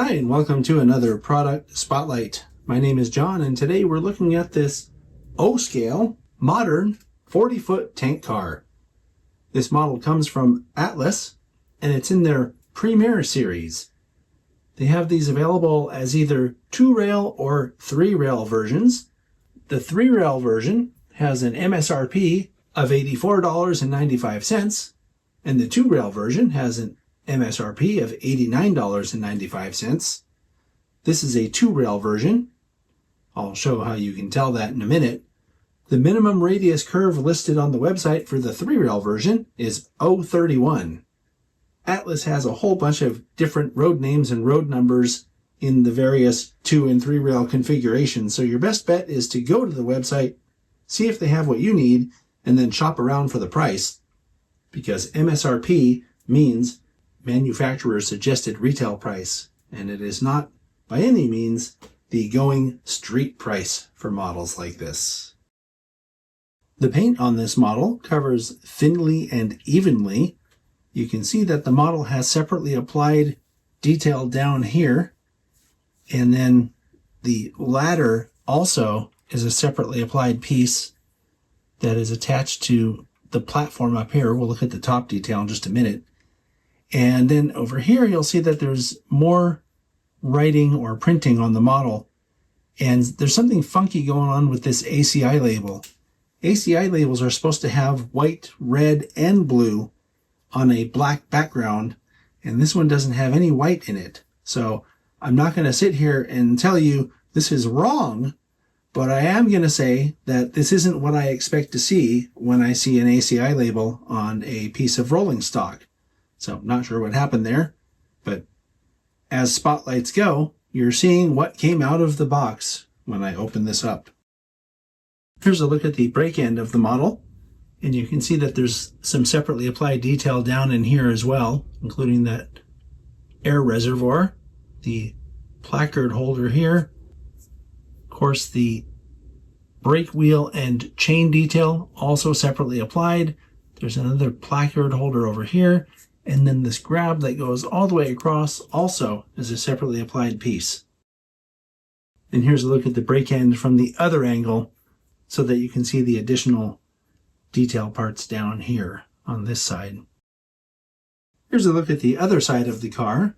Hi, and welcome to another product spotlight. My name is John, and today we're looking at this O-scale modern 40-foot tank car. This model comes from Atlas, and it's in their Premier series. They have these available as either 2-rail or 3-rail versions. The 3-rail version has an MSRP of $84.95, and the 2-rail version has an MSRP of $89.95. This is a 2-rail version. I'll show how you can tell that in a minute. The minimum radius curve listed on the website for the 3-rail version is 031. Atlas has a whole bunch of different road names and road numbers in the various 2 and 3-rail configurations, so your best bet is to go to the website, see if they have what you need, and then shop around for the price, because MSRP means manufacturer suggested retail price, and it is not by any means the going street price for models like this. The paint on this model covers thinly and evenly. You can see that the model has separately applied detail down here, and then the ladder also is a separately applied piece that is attached to the platform up here. We'll look at the top detail in just a minute. And then over here, you'll see that there's more writing or printing on the model. And there's something funky going on with this ACI label. ACI labels are supposed to have white, red, and blue on a black background. And this one doesn't have any white in it. So I'm not going to sit here and tell you this is wrong, but I am going to say that this isn't what I expect to see when I see an ACI label on a piece of rolling stock. So not sure what happened there, but as spotlights go, you're seeing what came out of the box when I open this up. Here's a look at the brake end of the model, and you can see that there's some separately applied detail down in here as well, including that air reservoir, the placard holder here, of course the brake wheel and chain detail also separately applied. There's another placard holder over here. And then this grab that goes all the way across also is a separately applied piece. And here's a look at the brake end from the other angle so that you can see the additional detail parts down here on this side. Here's a look at the other side of the car.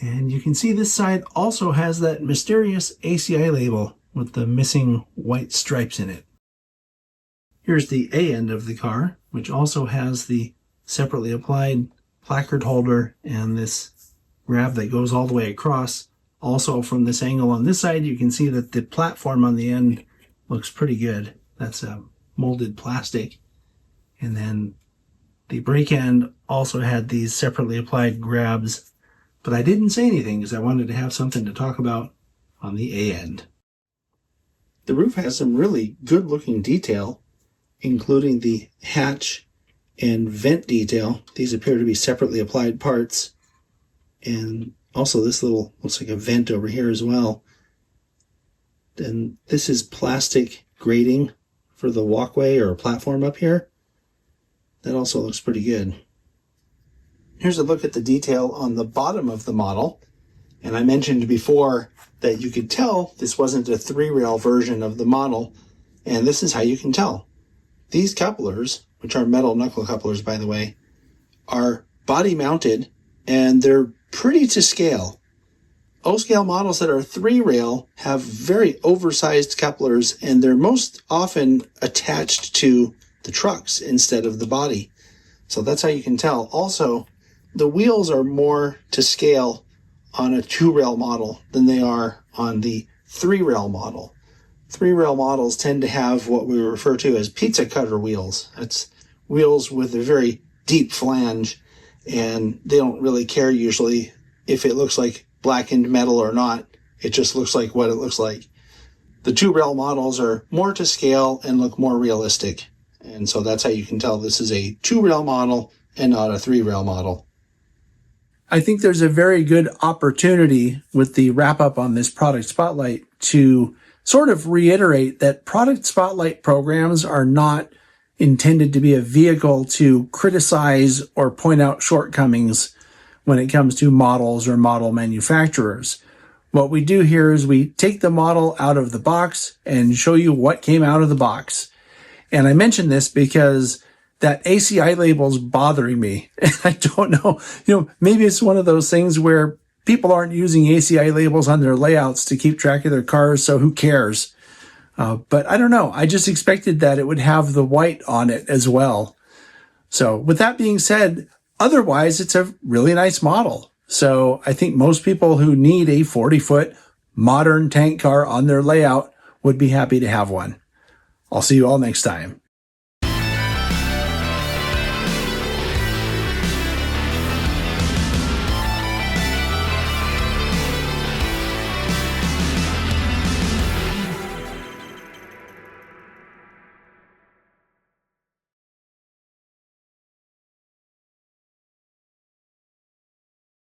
And you can see this side also has that mysterious ACI label with the missing white stripes in it. Here's the A end of the car, which also has the separately applied placard holder and this grab that goes all the way across. Also from this angle on this side, you can see that the platform on the end looks pretty good. That's a molded plastic. And then the brake end also had these separately applied grabs, but I didn't say anything because I wanted to have something to talk about on the A end. The roof has some really good looking detail, including the hatch and vent detail. These appear to be separately applied parts. And also this little looks like a vent over here as well. And this is plastic grating for the walkway or platform up here. That also looks pretty good. Here's a look at the detail on the bottom of the model. And I mentioned before that you could tell this wasn't a 3-rail version of the model. And this is how you can tell. These couplers, which are metal knuckle couplers, by the way, are body mounted and they're pretty to scale. O-scale models that are 3-rail have very oversized couplers, and they're most often attached to the trucks instead of the body. So that's how you can tell. Also, the wheels are more to scale on a 2-rail model than they are on the 3-rail model. 3-rail models tend to have what we refer to as pizza cutter wheels. That's wheels with a very deep flange, and they don't really care usually if it looks like blackened metal or not. It just looks like what it looks like. The 2-rail models are more to scale and look more realistic. And so that's how you can tell this is a 2-rail model and not a 3-rail model. I think there's a very good opportunity with the wrap up on this product spotlight to sort of reiterate that product spotlight programs are not intended to be a vehicle to criticize or point out shortcomings when it comes to models or model manufacturers. What we do here is we take the model out of the box and show you what came out of the box. And I mention this because that ACI label's bothering me. And I don't know, maybe it's one of those things where people aren't using ACI labels on their layouts to keep track of their cars, so who cares? But I don't know. I just expected that it would have the white on it as well. So with that being said, otherwise, it's a really nice model. So I think most people who need a 40-foot modern tank car on their layout would be happy to have one. I'll see you all next time.